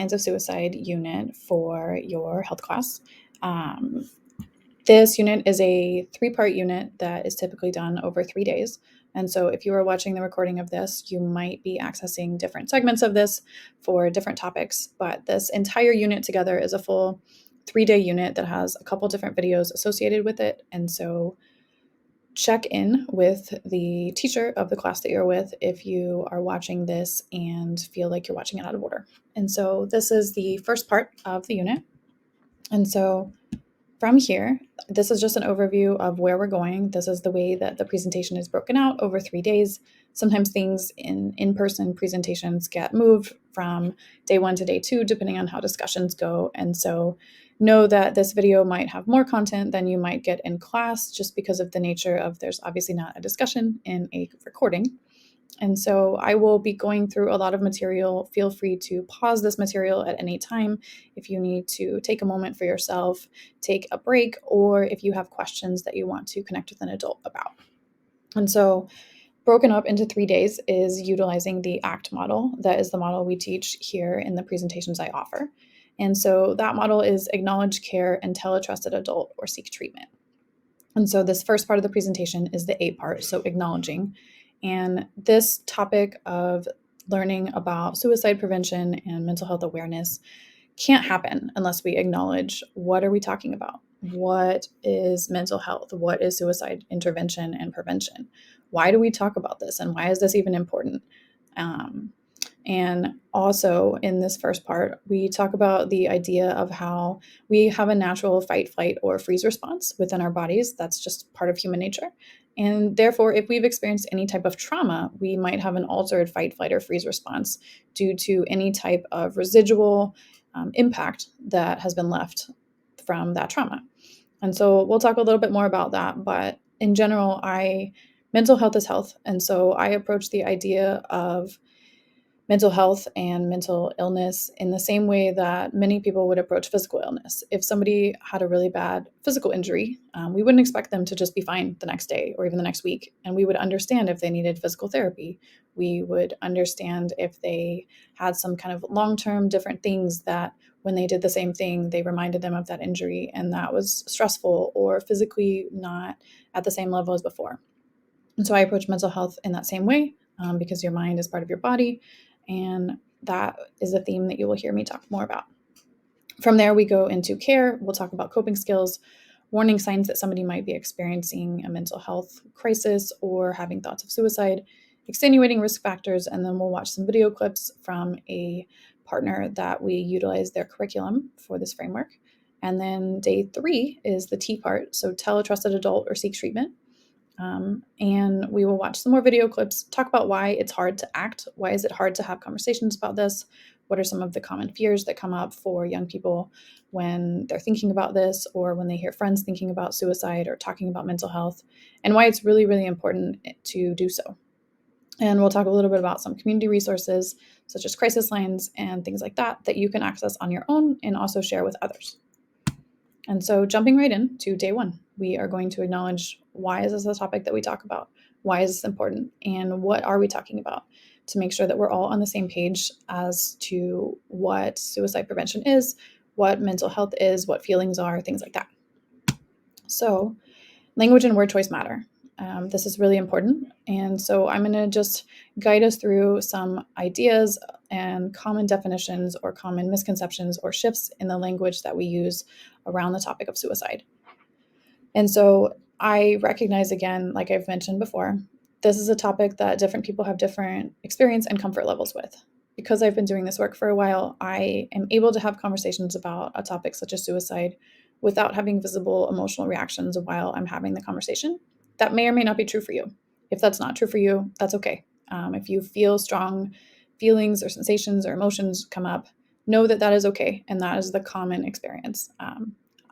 Signs of Suicide unit for your health class. This unit is a 3-part unit that is typically done over 3 days. And so if you are watching the recording of this, you might be accessing different segments of this for different topics. But this entire unit together is a full 3-day unit that has a couple different videos associated with it. And so check in with the teacher of the class that you're with if you are watching this and feel like you're watching it out of order. And so this is the first part of the unit. And so from here, this is just an overview of where we're going. This is the way that the presentation is broken out over 3 days. Sometimes things in in-person presentations get moved from day 1 to day 2, depending on how discussions go. And so know that this video might have more content than you might get in class, just because of the nature of there's obviously not a discussion in a recording. And so I will be going through a lot of material. Feel free to pause this material at any time if you need to take a moment for yourself, take a break, or if you have questions that you want to connect with an adult about. And so broken up into 3 days is utilizing the ACT model. That is the model we teach here in the presentations I offer. And so that model is acknowledge, care, and tell a trusted adult or seek treatment. And so this first part of the presentation is the A part, so acknowledging. And this topic of learning about suicide prevention and mental health awareness can't happen unless we acknowledge what are we talking about? What is mental health? What is suicide intervention and prevention? Why do we talk about this? And why is this even important? And also in this first part, we talk about the idea of how we have a natural fight, flight, or freeze response within our bodies. That's just part of human nature. And therefore, if we've experienced any type of trauma, we might have an altered fight, flight, or freeze response due to any type of residual impact that has been left from that trauma. And so we'll talk a little bit more about that. But in general, mental health is health. And so I approach the idea of mental health and mental illness in the same way that many people would approach physical illness. If somebody had a really bad physical injury, we wouldn't expect them to just be fine the next day or even the next week. And we would understand if they needed physical therapy. We would understand if they had some kind of long-term different things that when they did the same thing, they reminded them of that injury and that was stressful or physically not at the same level as before. And so I approach mental health in that same way because your mind is part of your body. And that is a theme that you will hear me talk more about. From there, we go into care. We'll talk about coping skills, warning signs that somebody might be experiencing a mental health crisis or having thoughts of suicide, extenuating risk factors, and then we'll watch some video clips from a partner that we utilize their curriculum for this framework. And then day 3 is the T part, so tell a trusted adult or seek treatment. And we will watch some more video clips, talk about why it's hard to act. Why is it hard to have conversations about this? What are some of the common fears that come up for young people when they're thinking about this or when they hear friends thinking about suicide or talking about mental health, and why it's really, really important to do so. And we'll talk a little bit about some community resources, such as crisis lines and things like that, that you can access on your own and also share with others. And so jumping right in to day 1, we are going to acknowledge why is this a topic that we talk about? Why is this important? And what are we talking about to make sure that we're all on the same page as to what suicide prevention is, what mental health is, what feelings are, things like that. So language and word choice matter. This is really important. And so I'm going to just guide us through some ideas and common definitions or common misconceptions or shifts in the language that we use around the topic of suicide. And so I recognize, again, like I've mentioned before, this is a topic that different people have different experience and comfort levels with. Because I've been doing this work for a while, I am able to have conversations about a topic such as suicide without having visible emotional reactions while I'm having the conversation. That may or may not be true for you. If that's not true for you, that's okay. If you feel strong feelings or sensations or emotions come up, know that that is okay, and that is the common experience.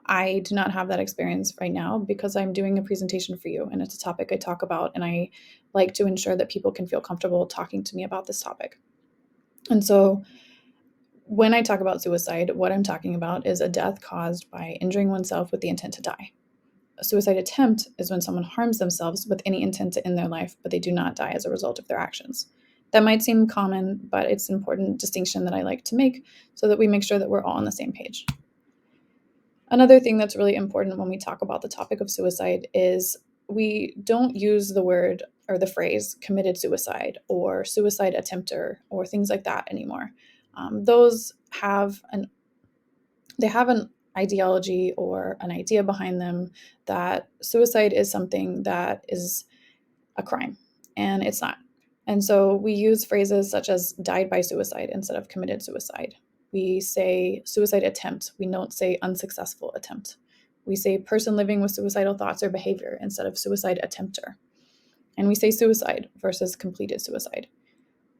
I do not have that experience right now because I'm doing a presentation for you, and it's a topic I talk about, and I like to ensure that people can feel comfortable talking to me about this topic. And so when I talk about suicide, what I'm talking about is a death caused by injuring oneself with the intent to die. A suicide attempt is when someone harms themselves with any intent to end their life, but they do not die as a result of their actions. That might seem common, but it's an important distinction that I like to make so that we make sure that we're all on the same page. Another thing that's really important when we talk about the topic of suicide is we don't use the word or the phrase committed suicide or suicide attempter or things like that anymore. Those have an ideology or an idea behind them that suicide is something that is a crime, and it's not. And so we use phrases such as died by suicide instead of committed suicide. We say suicide attempt. We don't say unsuccessful attempt. We say person living with suicidal thoughts or behavior instead of suicide attempter. And we say suicide versus completed suicide.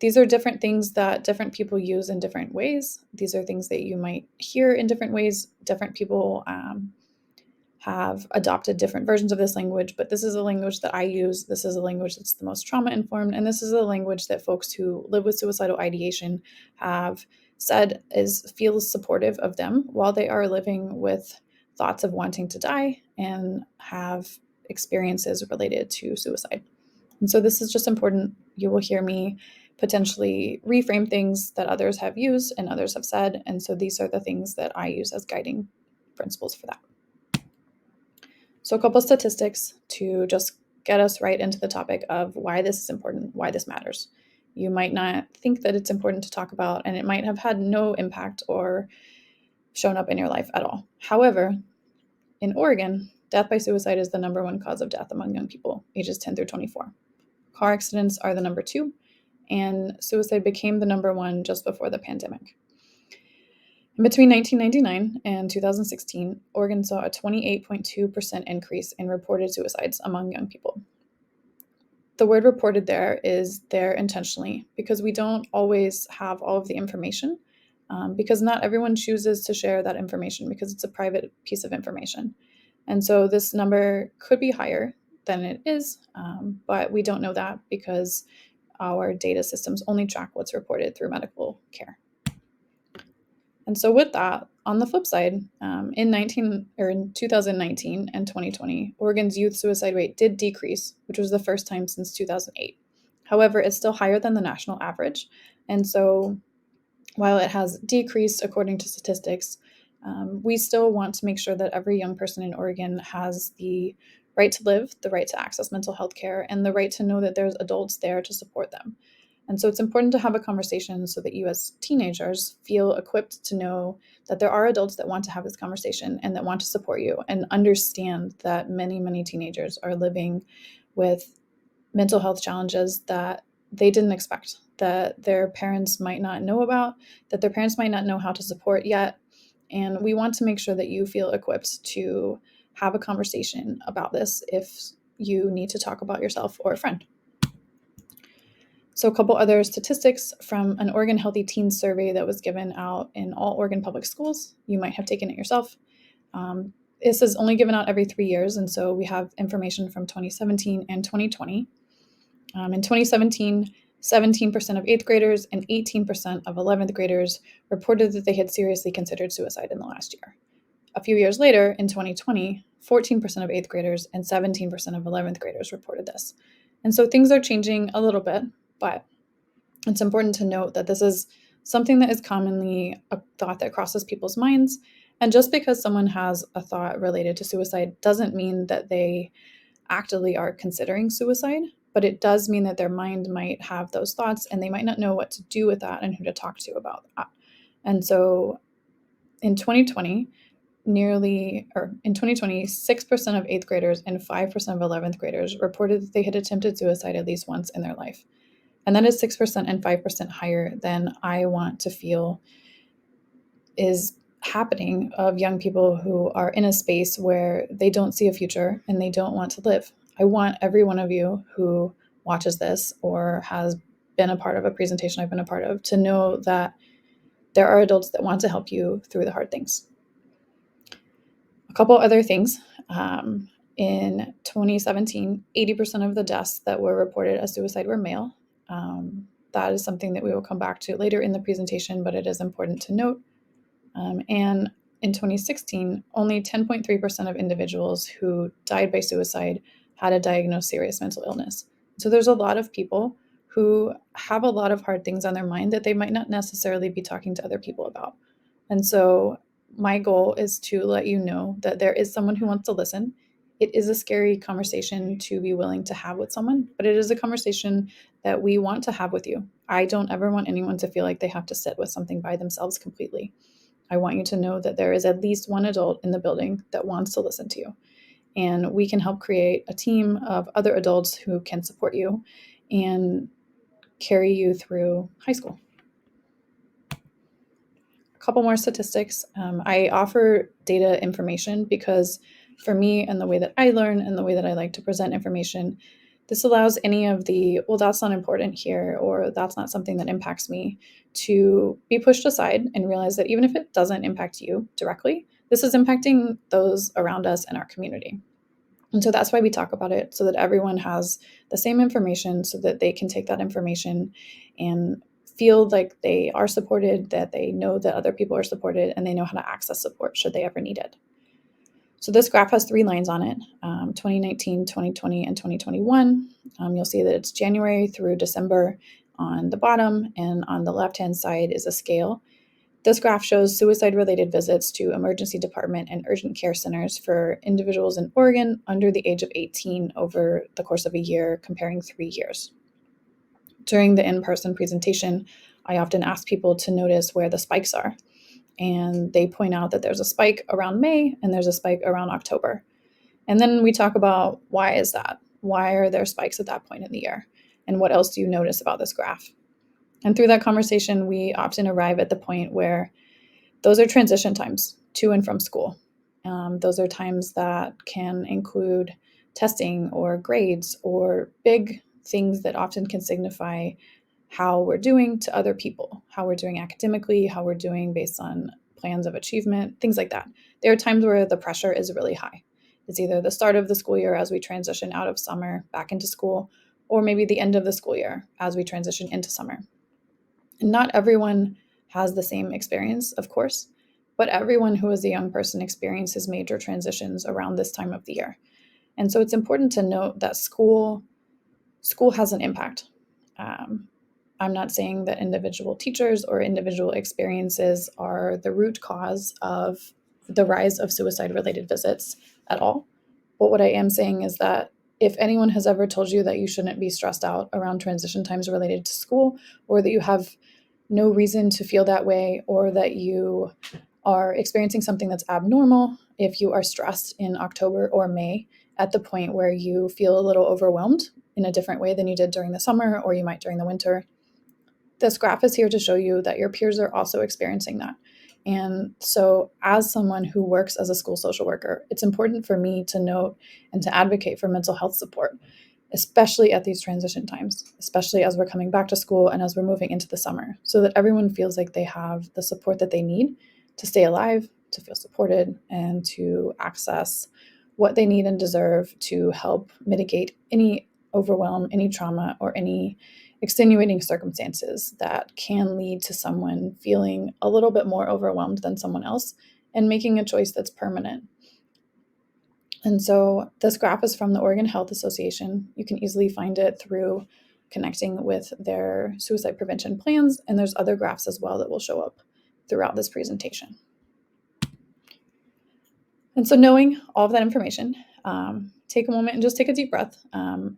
These are different things that different people use in different ways. These are things that you might hear in different ways. Different people have adopted different versions of this language, but this is a language that I use. This is a language that's the most trauma informed, and this is a language that folks who live with suicidal ideation have said feels supportive of them while they are living with thoughts of wanting to die and have experiences related to suicide. And so this is just important. You will hear me potentially reframe things that others have used and others have said, and so these are the things that I use as guiding principles for that. So a couple statistics to just get us right into the topic of why this is important, why this matters. You might not think that it's important to talk about, and it might have had no impact or shown up in your life at all. However, in Oregon, death by suicide is the number one cause of death among young people, ages 10 through 24. Car accidents are the number two, and suicide became the number one just before the pandemic. Between 1999 and 2016, Oregon saw a 28.2% increase in reported suicides among young people. The word reported there is there intentionally because we don't always have all of the information, because not everyone chooses to share that information because it's a private piece of information. And so this number could be higher than it is, but we don't know that because our data systems only track what's reported through medical care. And so with that, on the flip side, in 2019 and 2020, Oregon's youth suicide rate did decrease, which was the first time since 2008. However, it's still higher than the national average. And so while it has decreased according to statistics, we still want to make sure that every young person in Oregon has the right to live, the right to access mental health care, and the right to know that there's adults there to support them. And so it's important to have a conversation so that you as teenagers feel equipped to know that there are adults that want to have this conversation and that want to support you and understand that many, many teenagers are living with mental health challenges that they didn't expect, that their parents might not know about, that their parents might not know how to support yet. And we want to make sure that you feel equipped to have a conversation about this if you need to talk about yourself or a friend. So a couple other statistics from an Oregon Healthy Teens survey that was given out in all Oregon public schools. You might have taken it yourself. This is only given out every 3 years, and so we have information from 2017 and 2020. In 2017, 17% of 8th graders and 18% of 11th graders reported that they had seriously considered suicide in the last year. A few years later, in 2020, 14% of 8th graders and 17% of 11th graders reported this. And so things are changing a little bit, but it's important to note that this is something that is commonly a thought that crosses people's minds. And just because someone has a thought related to suicide doesn't mean that they actively are considering suicide, but it does mean that their mind might have those thoughts and they might not know what to do with that and who to talk to about that. And so in 2020, 6% of 8th graders and 5% of 11th graders reported that they had attempted suicide at least once in their life. And that is 6% and 5% higher than I want to feel is happening of young people who are in a space where they don't see a future and they don't want to live. I want every one of you who watches this or has been a part of a presentation I've been a part of to know that there are adults that want to help you through the hard things. A couple other things. In 2017, 80% of the deaths that were reported as suicide were male. That is something that we will come back to later in the presentation, but it is important to note. And in 2016, only 10.3% of individuals who died by suicide had a diagnosed serious mental illness. So there's a lot of people who have a lot of hard things on their mind that they might not necessarily be talking to other people about. And so my goal is to let you know that there is someone who wants to listen. It is a scary conversation to be willing to have with someone, but it is a conversation that we want to have with you. I don't ever want anyone to feel like they have to sit with something by themselves completely. I want you to know that there is at least one adult in the building that wants to listen to you. And we can help create a team of other adults who can support you and carry you through high school. A couple more statistics. I offer data information because for me and the way that I learn and the way that I like to present information, this allows any of the, well, that's not important here, or that's not something that impacts me, to be pushed aside and realize that even if it doesn't impact you directly, this is impacting those around us and our community. And so that's why we talk about it, so that everyone has the same information, so that they can take that information and feel like they are supported, that they know that other people are supported, and they know how to access support should they ever need it. So this graph has 3 lines on it, 2019, 2020, and 2021. You'll see that it's January through December on the bottom, and on the left-hand side is a scale. This graph shows suicide-related visits to emergency department and urgent care centers for individuals in Oregon under the age of 18 over the course of a year, comparing 3 years. During the in-person presentation, I often ask people to notice where the spikes are. And they point out that there's a spike around May and there's a spike around October. And then we talk about, why is that? Why are there spikes at that point in the year? And what else do you notice about this graph? And through that conversation, we often arrive at the point where those are transition times to and from school. Those are times that can include testing or grades or big things that often can signify how we're doing to other people, how we're doing academically, how we're doing based on plans of achievement, things like that. There are times where the pressure is really high. It's either the start of the school year as we transition out of summer back into school, or maybe the end of the school year as we transition into summer. And not everyone has the same experience, of course, but everyone who is a young person experiences major transitions around this time of the year. And so it's important to note that school has an impact. I'm not saying that individual teachers or individual experiences are the root cause of the rise of suicide-related visits at all. But what I am saying is that if anyone has ever told you that you shouldn't be stressed out around transition times related to school, or that you have no reason to feel that way, or that you are experiencing something that's abnormal if you are stressed in October or May at the point where you feel a little overwhelmed in a different way than you did during the summer, or you might during the winter, this graph is here to show you that your peers are also experiencing that. And so as someone who works as a school social worker, it's important for me to note and to advocate for mental health support, especially at these transition times, especially as we're coming back to school and as we're moving into the summer, so that everyone feels like they have the support that they need to stay alive, to feel supported, and to access what they need and deserve to help mitigate any overwhelm, any trauma, or any extenuating circumstances that can lead to someone feeling a little bit more overwhelmed than someone else and making a choice that's permanent. And so this graph is from the Oregon Health Association. You can easily find it through connecting with their suicide prevention plans, and there's other graphs as well that will show up throughout this presentation. And so knowing all of that information, take a moment and just take a deep breath.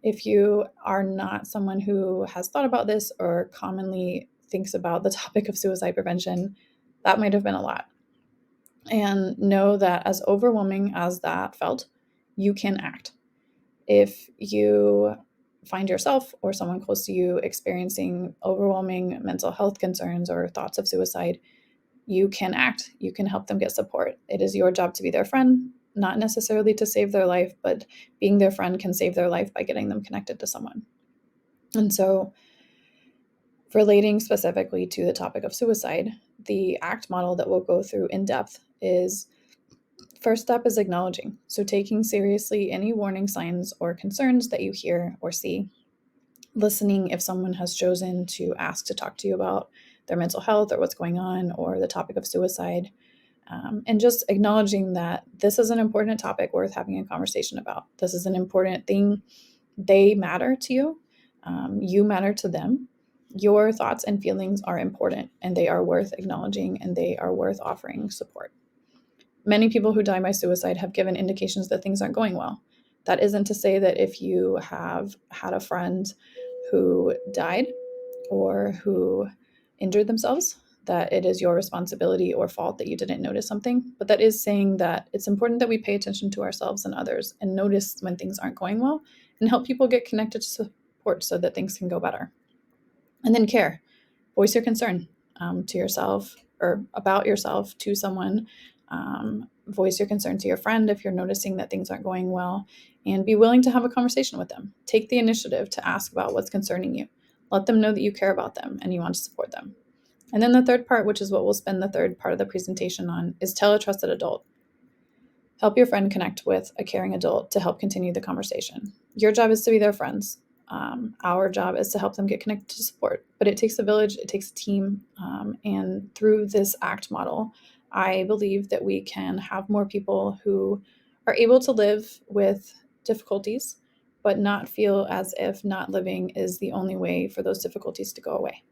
If you are not someone who has thought about this or commonly thinks about the topic of suicide prevention, that might have been a lot. And know that as overwhelming as that felt, you can act. If you find yourself or someone close to you experiencing overwhelming mental health concerns or thoughts of suicide, you can act. You can help them get support. It is your job to be their friend, not necessarily to save their life, but being their friend can save their life by getting them connected to someone. And so, relating specifically to the topic of suicide, the ACT model that we'll go through in depth is, first step is acknowledging. So taking seriously any warning signs or concerns that you hear or see. Listening if someone has chosen to ask to talk to you about their mental health or what's going on or the topic of suicide. And just acknowledging that this is an important topic worth having a conversation about. This is an important thing. They matter to you. You matter to them. Your thoughts and feelings are important, and they are worth acknowledging, and they are worth offering support. Many people who die by suicide have given indications that things aren't going well. That isn't to say that if you have had a friend who died or who injured themselves, that it is your responsibility or fault that you didn't notice something. But that is saying that it's important that we pay attention to ourselves and others and notice when things aren't going well and help people get connected to support so that things can go better. And then care. Voice your concern to yourself or about yourself to someone. Voice your concern to your friend if you're noticing that things aren't going well, and be willing to have a conversation with them. Take the initiative to ask about what's concerning you. Let them know that you care about them and you want to support them. And then the third part, which is what we'll spend the third part of the presentation on, is tell a trusted adult. Help your friend connect with a caring adult to help continue the conversation. Your job is to be their friends. Our job is to help them get connected to support. But it takes a village, it takes a team. And through this ACT model, I believe that we can have more people who are able to live with difficulties, but not feel as if not living is the only way for those difficulties to go away.